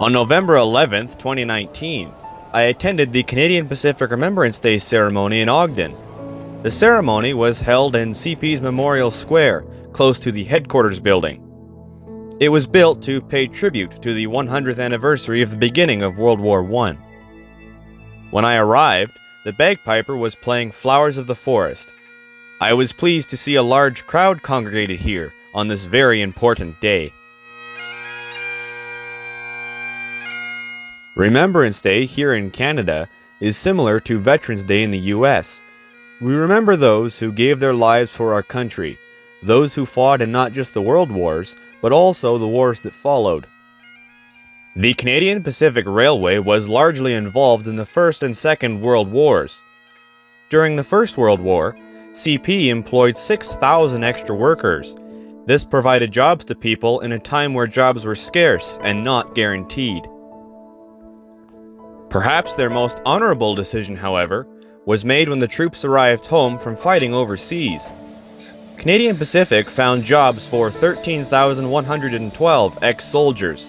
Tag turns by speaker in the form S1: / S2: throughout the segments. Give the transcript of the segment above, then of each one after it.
S1: On November 11th, 2019, I attended the Canadian Pacific Remembrance Day ceremony in Ogden. The ceremony was held in CP's Memorial Square, close to the headquarters building. It was built to pay tribute to the 100th anniversary of the beginning of World War I. When I arrived, the bagpiper was playing Flowers of the Forest. I was pleased to see a large crowd congregated here on this very important day. Remembrance Day here in Canada is similar to Veterans Day in the US. We remember those who gave their lives for our country, those who fought in not just the World Wars, but also the wars that followed. The Canadian Pacific Railway was largely involved in the First and Second World Wars. During the First World War, CP employed 6,000 extra workers. This provided jobs to people in a time where jobs were scarce and not guaranteed. Perhaps their most honorable decision, however, was made when the troops arrived home from fighting overseas. Canadian Pacific found jobs for 13,112 ex-soldiers,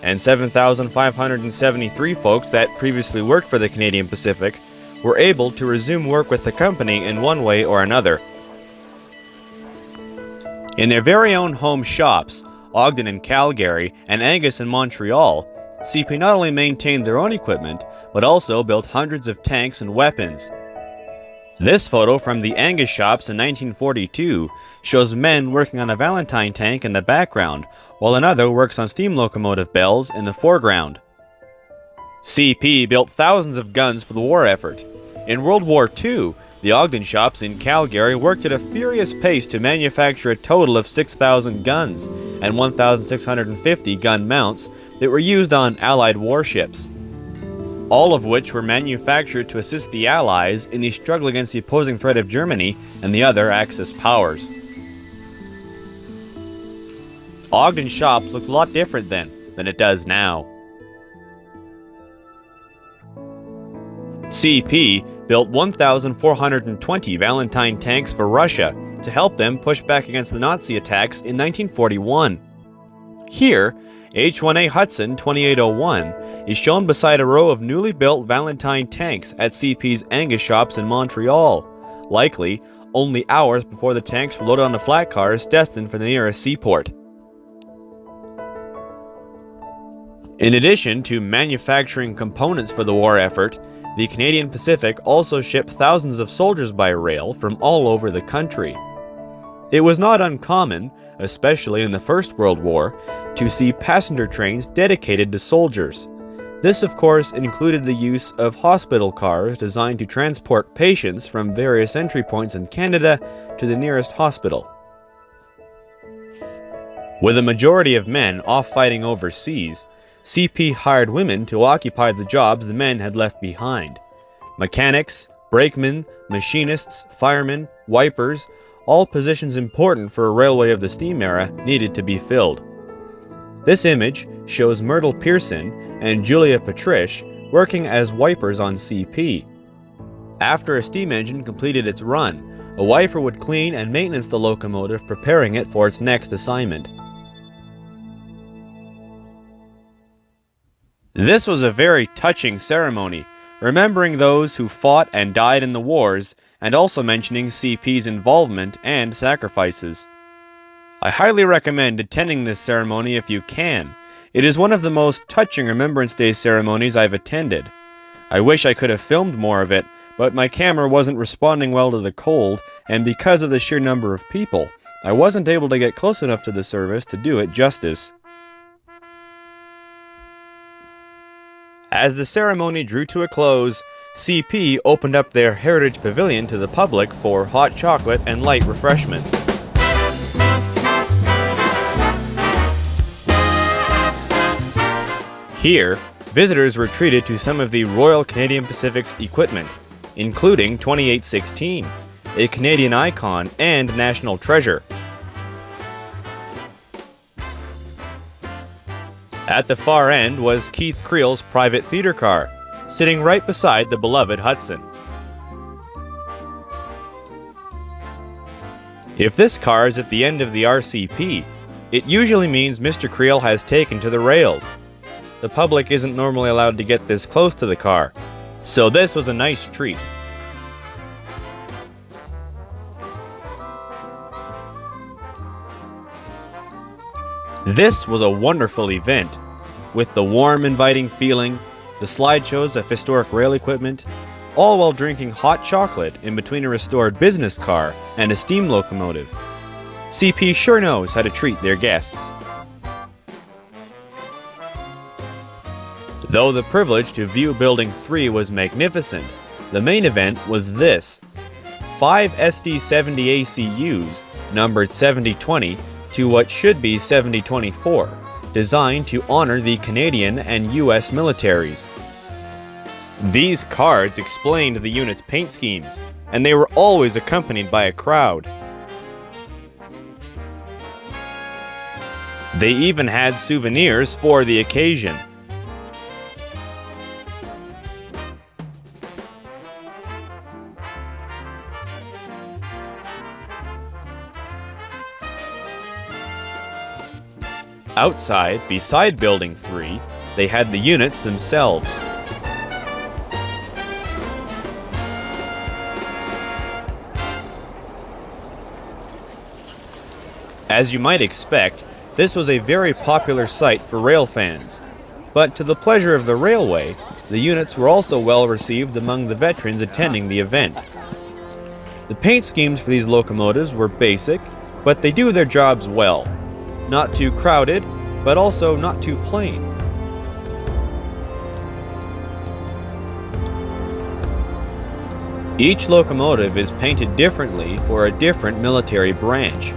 S1: and 7,573 folks that previously worked for the Canadian Pacific were able to resume work with the company in one way or another. In their very own home shops, Ogden and Calgary, and Angus in Montreal, CP not only maintained their own equipment, but also built hundreds of tanks and weapons. This photo from the Angus shops in 1942 shows men working on a Valentine tank in the background, while another works on steam locomotive bells in the foreground. CP built thousands of guns for the war effort. In World War II, the Ogden shops in Calgary worked at a furious pace to manufacture a total of 6,000 guns and 1,650 gun mounts that were used on Allied warships, all of which were manufactured to assist the Allies in the struggle against the opposing threat of Germany and the other Axis powers. Ogden shops looked a lot different then than it does now. CP built 1,420 Valentine tanks for Russia to help them push back against the Nazi attacks in 1941. Here, H1b Hudson 2801 is shown beside a row of newly built Valentine tanks at CP's Angus shops in Montreal, likely only hours before the tanks were loaded onto flat cars destined for the nearest seaport. In addition to manufacturing components for the war effort, the Canadian Pacific also shipped thousands of soldiers by rail from all over the country. It was not uncommon, especially in the First World War, to see passenger trains dedicated to soldiers. This, of course, included the use of hospital cars designed to transport patients from various entry points in Canada to the nearest hospital. With a majority of men off fighting overseas, CP hired women to occupy the jobs the men had left behind. Mechanics, brakemen, machinists, firemen, wipers, all positions important for a railway of the steam era, needed to be filled. This image shows Myrtle Pearson and Julia Patrish working as wipers on CP. After a steam engine completed its run, a wiper would clean and maintenance the locomotive, preparing it for its next assignment. This was a very touching ceremony, remembering those who fought and died in the wars, and also mentioning CP's involvement and sacrifices. I highly recommend attending this ceremony if you can. It is one of the most touching Remembrance Day ceremonies I've attended. I wish I could have filmed more of it, but my camera wasn't responding well to the cold, and because of the sheer number of people, I wasn't able to get close enough to the service to do it justice. As the ceremony drew to a close, CP opened up their Heritage Pavilion to the public for hot chocolate and light refreshments. Here, visitors were treated to some of the Royal Canadian Pacific's equipment, including 2816, a Canadian icon and national treasure. At the far end was Keith Creel's private theater car, sitting right beside the beloved Hudson. If this car is at the end of the RCP, it usually means Mr. Creel has taken to the rails. the public isn't normally allowed to get this close to the car, so this was a nice treat. This was a wonderful event, with the warm, inviting feeling, the slideshows of historic rail equipment, all while drinking hot chocolate in between a restored business car and a steam locomotive. CP sure knows how to treat their guests. Though the privilege to view Building 3 was magnificent, the main event was this: 5 SD-70 ACUs, numbered 7020 to what should be 7024, designed to honor the Canadian and US militaries. These cards explained the unit's paint schemes, and they were always accompanied by a crowd. They even had souvenirs for the occasion. Outside, beside Building 3, they had the units themselves. As you might expect, this was a very popular site for rail fans, but to the pleasure of the railway, the units were also well received among the veterans attending the event. The paint schemes for these locomotives were basic, but they do their jobs well. Not too crowded, but also not too plain. Each locomotive is painted differently for a different military branch.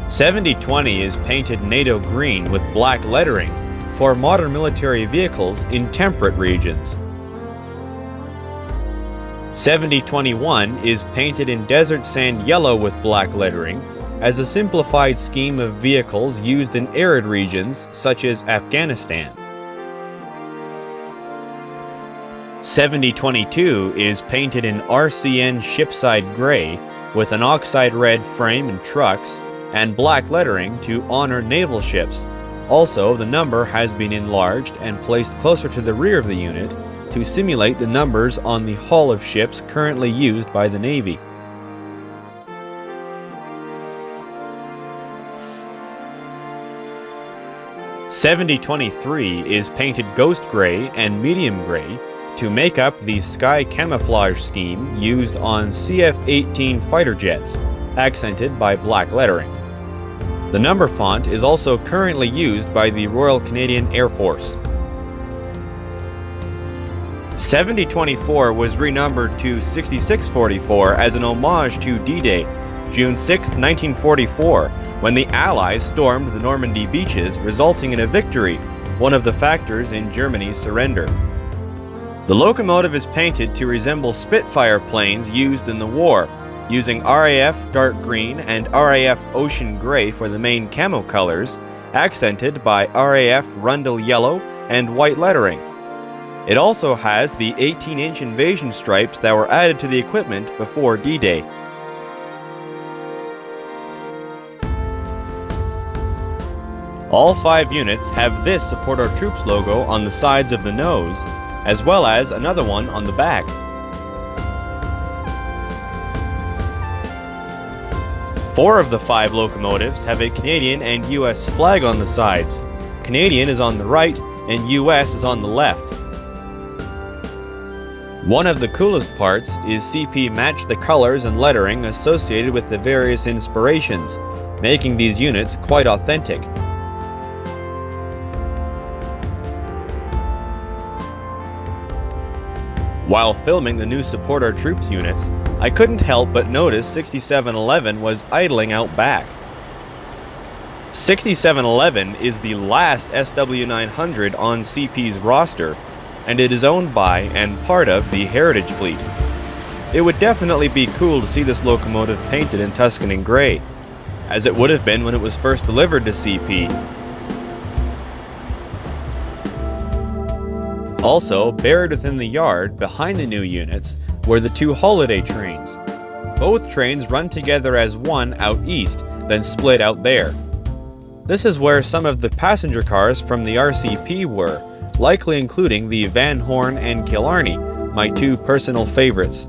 S1: "7020 is painted NATO green with black lettering for modern military vehicles in temperate regions. 7021 is painted in desert sand yellow with black lettering as a simplified scheme of vehicles used in arid regions such as Afghanistan. 7022 is painted in RCN shipside gray with an oxide red frame and trucks and black lettering to honor naval ships. Also, the number has been enlarged and placed closer to the rear of the unit to simulate the numbers on the hull of ships currently used by the Navy. "7023 is painted ghost gray and medium gray to make up the sky camouflage scheme used on CF-18 fighter jets, accented by black lettering. The number font is also currently used by the Royal Canadian Air Force. 7024 was renumbered to 6644 as an homage to D-Day, June 6, 1944, when the Allies stormed the Normandy beaches, resulting in a victory, one of the factors in Germany's surrender. The locomotive is painted to resemble Spitfire planes used in the war, using RAF dark green and RAF ocean gray for the main camo colors, accented by RAF Rundle yellow and white lettering. It also has the 18-inch invasion stripes that were added to the equipment before D-Day. All 5 units have this Support Our Troops logo on the sides of the nose, as well as another one on the back. Four of the 5 locomotives have a Canadian and US flag on the sides. Canadian is on the right and US is on the left. One of the coolest parts is CP matched the colors and lettering associated with the various inspirations, making these units quite authentic. While filming the new Support Our Troops units, I couldn't help but notice 6711 was idling out back. 6711 is the last SW900 on CP's roster, and it is owned by and part of the Heritage fleet. It would definitely be cool to see this locomotive painted in Tuscan and gray, as it would have been when it was first delivered to CP. Also, buried within the yard, behind the new units, were the 2 holiday trains. Both trains run together as one out east, then split out there. This is where some of the passenger cars from the RCP were, likely including the Van Horn and Killarney, my two personal favorites.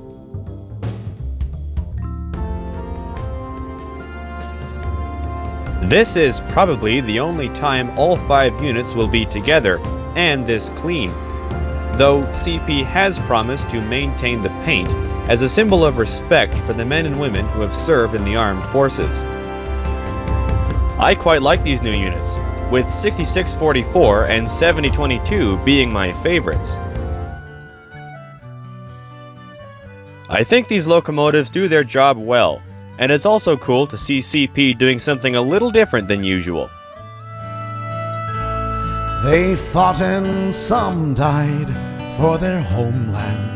S1: This is probably the only time all 5 units will be together, and this clean, though CP has promised to maintain the paint as a symbol of respect for the men and women who have served in the armed forces. I quite like these new units, with 6644 and 7022 being my favorites. I think these locomotives do their job well, and it's also cool to see CP doing something a little different than usual.
S2: They fought and some died for their homeland.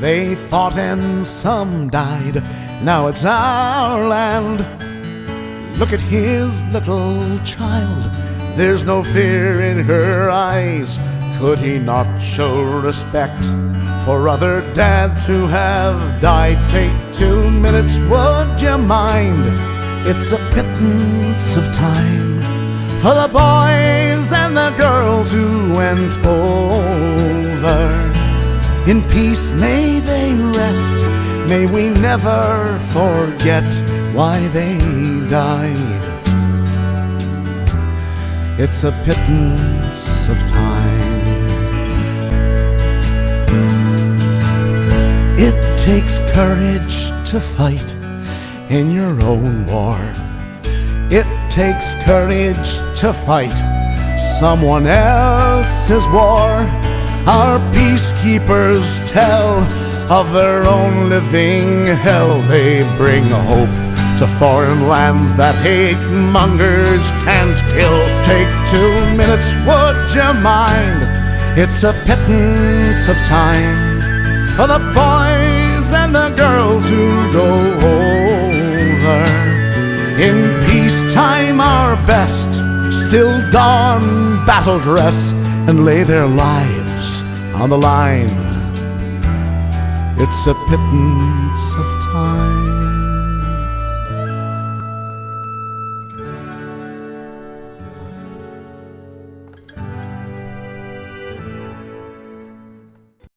S2: They fought and some died, now it's our land. Look at his little child, there's no fear in her eyes. Could he not show respect for other dads who have died? Take 2 minutes, would you mind? It's a pittance of time for the boys and the girls who went over. In peace may they rest, may we never forget why they died. It's a pittance of time. It takes courage to fight in your own war. It takes courage to fight someone else's war. Our peacekeepers tell of their own living hell. They bring hope to foreign lands that hate mongers can't kill. Take 2 minutes, would you mind? It's a pittance of time for the boys and the girls who go over. In peacetime our best still don battle dress and lay their lives on the line. It's a pittance of time.